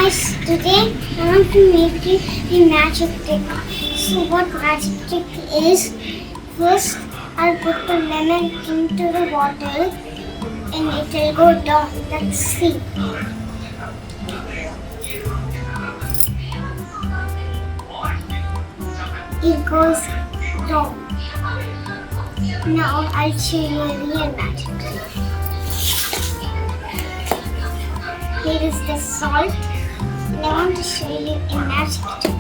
guys, today I want to make you a magic trick. So what magic trick is, first I'll put the lemon into the water and it will go down. Let's see. It goes down. Now I'll show you a real magic trick. Here is the salt, and I want to show you a magic trick.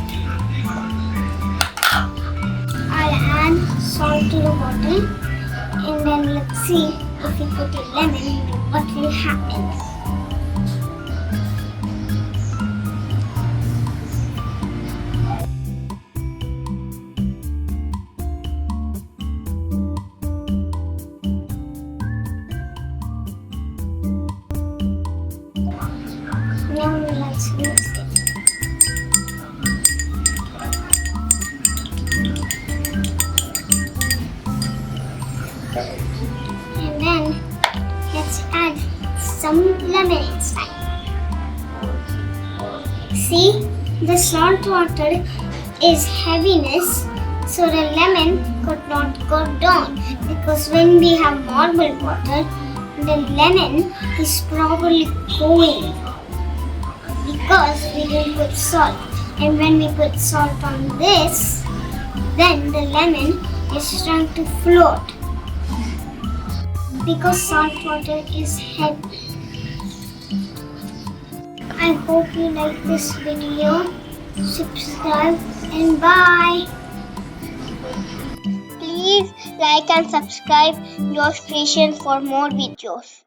I'll add salt to the water, and then let's see if we put a lemon, what will happen. Now let's mix it. And then let's add some lemon inside. See, the salt water is heaviness, so the lemon could not go down, because when we have normal water, the lemon is probably going, because we didn't put salt. And when we put salt on this, then the lemon is trying to float, because salt water is heavy. I hope you like this video. Subscribe and bye. Please like and subscribe Josh Creation for more videos.